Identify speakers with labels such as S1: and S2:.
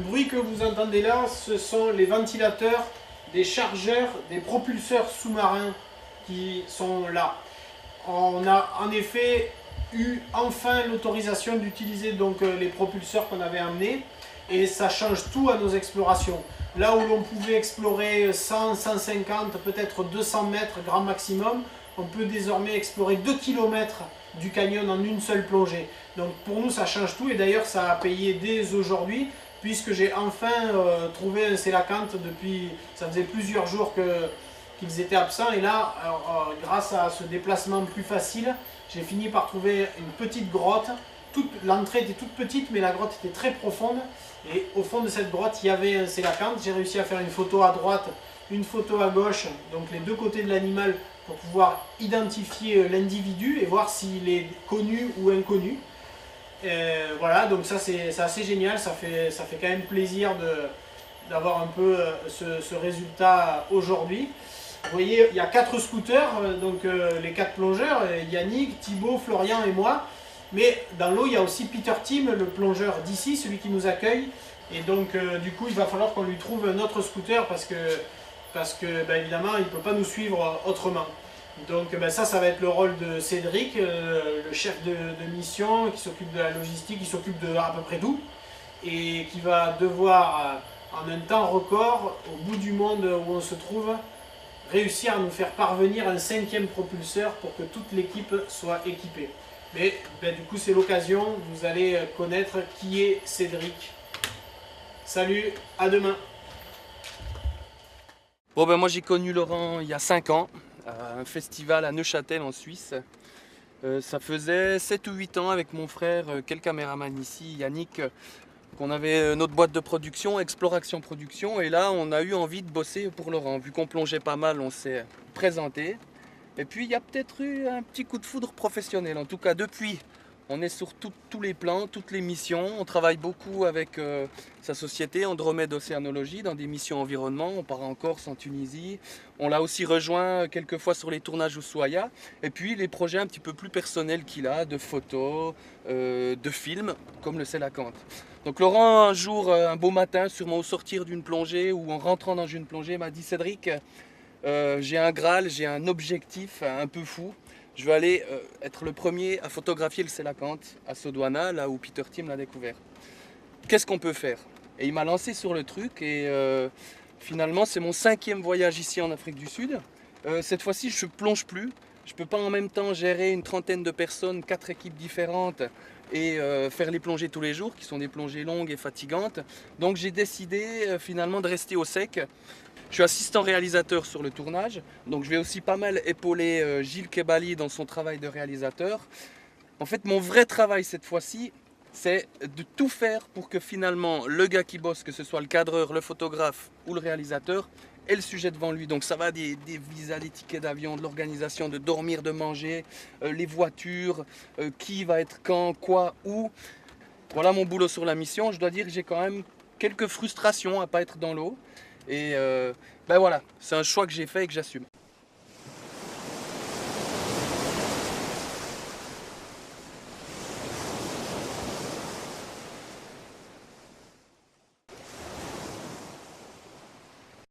S1: bruit que vous entendez là, ce sont les ventilateurs des chargeurs, des propulseurs sous-marins qui sont là. On a en effet eu enfin l'autorisation d'utiliser donc les propulseurs qu'on avait amenés et ça change tout à nos explorations. Là où l'on pouvait explorer 100, 150, peut-être 200 mètres grand maximum, on peut désormais explorer 2 km du canyon en une seule plongée. Donc pour nous ça change tout et d'ailleurs ça a payé dès aujourd'hui puisque j'ai enfin trouvé un sélacanthe depuis, ça faisait plusieurs jours qu'ils étaient absents et là grâce à ce déplacement plus facile j'ai fini par trouver une petite grotte. L'entrée était toute petite mais la grotte était très profonde et au fond de cette grotte il y avait un sélacanthe. J'ai réussi à faire une photo à droite, une photo à gauche, donc les deux côtés de l'animal pour pouvoir identifier l'individu et voir s'il est connu ou inconnu. Voilà, donc ça c'est assez génial, ça fait quand même plaisir d'avoir un peu ce résultat aujourd'hui. Vous voyez, il y a 4 scooters, donc les 4 plongeurs, Yannick, Thibaut, Florian et moi. Mais dans l'eau, il y a aussi Peter Tim, le plongeur d'ici, celui qui nous accueille. Et donc du coup, il va falloir qu'on lui trouve un autre scooter parce que ben, évidemment, il ne peut pas nous suivre autrement. Donc ben, ça va être le rôle de Cédric, le chef de mission qui s'occupe de la logistique, qui s'occupe de à peu près tout. Et qui va devoir, en un temps record, au bout du monde où on se trouve, réussir à nous faire parvenir un 5e propulseur pour que toute l'équipe soit équipée. Mais ben, du coup c'est l'occasion, vous allez connaître qui est Cédric. Salut, à demain.
S2: Bon ben moi j'ai connu Laurent il y a 5 ans, à un festival à Neuchâtel en Suisse. Ça faisait 7 ou 8 ans avec mon frère, quel caméraman ici, Yannick, qu'on avait notre boîte de production, Exploration Production, et là on a eu envie de bosser pour Laurent. Vu qu'on plongeait pas mal, on s'est présenté. Et puis il y a peut-être eu un petit coup de foudre professionnel. En tout cas depuis, on est sur tous les plans, toutes les missions. On travaille beaucoup avec sa société Andromède Océanologie dans des missions environnement. On part en Corse, en Tunisie. On l'a aussi rejoint quelques fois sur les tournages Ushuaïa. Et puis les projets un petit peu plus personnels qu'il a, de photos, de films, comme le Sélacanthe. Donc Laurent, un jour, un beau matin, sûrement au sortir d'une plongée ou en rentrant dans une plongée, m'a dit « Cédric, j'ai un Graal, j'ai un objectif un peu fou. Je vais aller être le premier à photographier le Sélacanthe à Sodwana, là où Peter Tim l'a découvert. Qu'est-ce qu'on peut faire ?» Et il m'a lancé sur le truc et finalement c'est mon 5e voyage ici en Afrique du Sud. Cette fois-ci je ne plonge plus. Je ne peux pas en même temps gérer une trentaine de personnes, 4 équipes différentes et faire les plongées tous les jours, qui sont des plongées longues et fatigantes. Donc j'ai décidé finalement de rester au sec. Je suis assistant réalisateur sur le tournage, donc je vais aussi pas mal épauler Gilles Kebali dans son travail de réalisateur. En fait, mon vrai travail cette fois-ci, c'est de tout faire pour que finalement le gars qui bosse, que ce soit le cadreur, le photographe ou le réalisateur, ait le sujet devant lui. Donc ça va des visas, des tickets d'avion, de l'organisation, de dormir, de manger, les voitures, qui va être quand, quoi, où. Voilà mon boulot sur la mission. Je dois dire que j'ai quand même quelques frustrations à ne pas être dans l'eau. Et ben voilà, c'est un choix que j'ai fait et que j'assume.